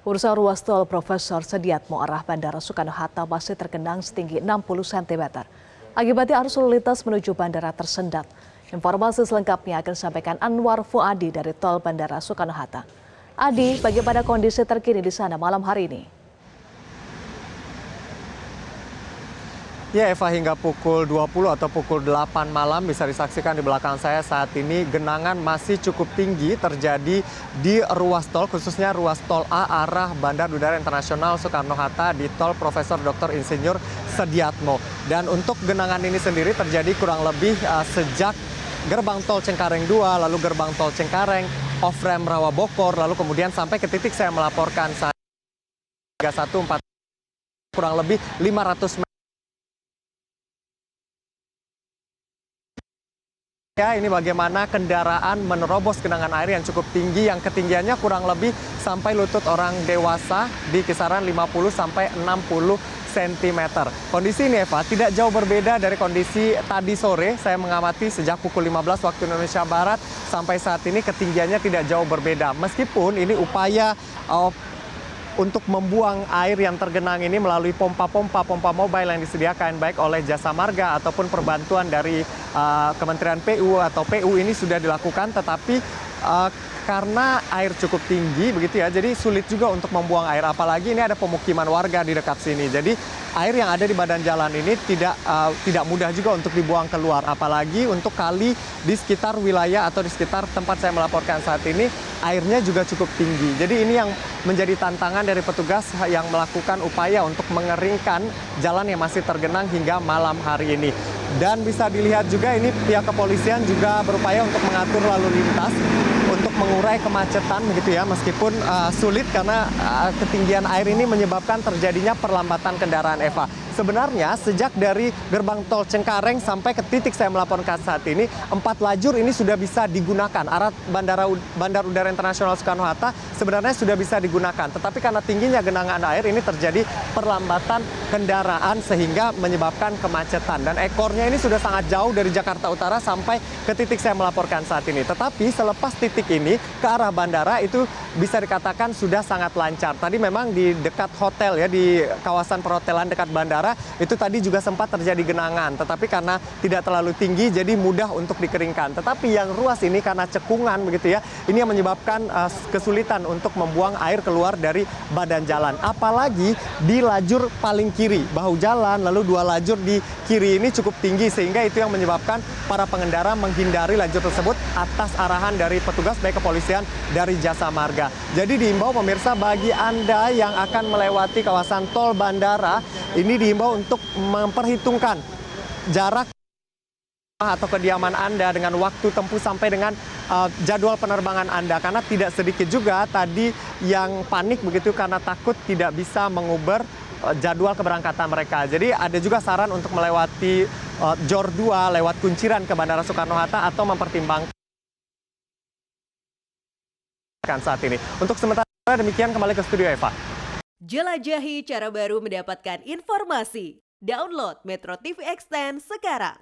Urusan ruas tol Profesor Sediatmo arah Bandara Soekarno-Hatta masih tergenang setinggi 60 cm. Akibatnya arus lalu lintas menuju bandara tersendat. Informasi selengkapnya akan disampaikan Anwar Fuadi dari tol Bandara Soekarno-Hatta. Adi, bagaimana kondisi terkini di sana malam hari ini? Ya Eva, hingga pukul 20 atau pukul 8 malam bisa disaksikan di belakang saya saat ini genangan masih cukup tinggi terjadi di ruas tol, khususnya ruas tol A arah Bandara Udara Internasional Soekarno-Hatta di tol Profesor Dr. Insinyur Sediatmo. Dan untuk genangan ini sendiri terjadi kurang lebih sejak gerbang tol Cengkareng 2, lalu gerbang tol Cengkareng, off-ramp Rawa Bokor, lalu kemudian sampai ke titik saya melaporkan saat 314 kurang lebih 500 meter. Ya, ini bagaimana kendaraan menerobos genangan air yang cukup tinggi, yang ketinggiannya kurang lebih sampai lutut orang dewasa di kisaran 50 sampai 60 cm. Kondisi ini Eva tidak jauh berbeda dari kondisi tadi sore. Saya mengamati sejak pukul 15 waktu Indonesia Barat sampai saat ini ketinggiannya tidak jauh berbeda. Meskipun ini upaya untuk membuang air yang tergenang ini melalui pompa mobile yang disediakan baik oleh Jasa Marga ataupun perbantuan dari Kementerian PU atau PU ini sudah dilakukan, tetapi karena air cukup tinggi begitu ya, jadi sulit juga untuk membuang air. Apalagi ini ada pemukiman warga di dekat sini. Jadi air yang ada di badan jalan ini tidak mudah juga untuk dibuang keluar. Apalagi untuk kali di sekitar wilayah atau di sekitar tempat saya melaporkan saat ini, airnya juga cukup tinggi. Jadi ini yang menjadi tantangan dari petugas yang melakukan upaya untuk mengeringkan jalan yang masih tergenang hingga malam hari ini. Dan bisa dilihat juga ini pihak kepolisian juga berupaya untuk mengatur lalu lintas untuk mengurai kemacetan begitu ya, meskipun sulit karena ketinggian air ini menyebabkan terjadinya perlambatan kendaraan Eva. Sebenarnya sejak dari gerbang tol Cengkareng sampai ke titik saya melaporkan saat ini, 4 lajur ini sudah bisa digunakan. Arah Bandara Udara Internasional Soekarno-Hatta sebenarnya sudah bisa digunakan. Tetapi karena tingginya genangan air ini terjadi perlambatan kendaraan sehingga menyebabkan kemacetan. Dan ekornya ini sudah sangat jauh dari Jakarta Utara sampai ke titik saya melaporkan saat ini. Tetapi selepas titik ini ke arah bandara itu bisa dikatakan sudah sangat lancar. Tadi memang di dekat hotel ya, di kawasan perhotelan dekat bandara itu tadi juga sempat terjadi genangan, tetapi karena tidak terlalu tinggi jadi mudah untuk dikeringkan. Tetapi yang ruas ini karena cekungan begitu ya, ini yang menyebabkan kesulitan untuk membuang air keluar dari badan jalan. Apalagi di lajur paling kiri, bahu jalan, lalu 2 lajur di kiri ini cukup tinggi sehingga itu yang menyebabkan para pengendara menghindari lajur tersebut atas arahan dari petugas baik kepolisian dari Jasa Marga. Jadi diimbau pemirsa, bagi Anda yang akan melewati kawasan tol bandara, ini diimbau untuk memperhitungkan jarak atau kediaman Anda dengan waktu tempuh sampai dengan jadwal penerbangan Anda. Karena tidak sedikit juga tadi yang panik begitu karena takut tidak bisa menguber jadwal keberangkatan mereka. Jadi ada juga saran untuk melewati JOR 2 lewat kunciran ke Bandara Soekarno-Hatta atau mempertimbangkan saat ini. Untuk sementara demikian, kembali ke studio Eva. Jelajahi cara baru mendapatkan informasi. Download Metro TV Extend sekarang.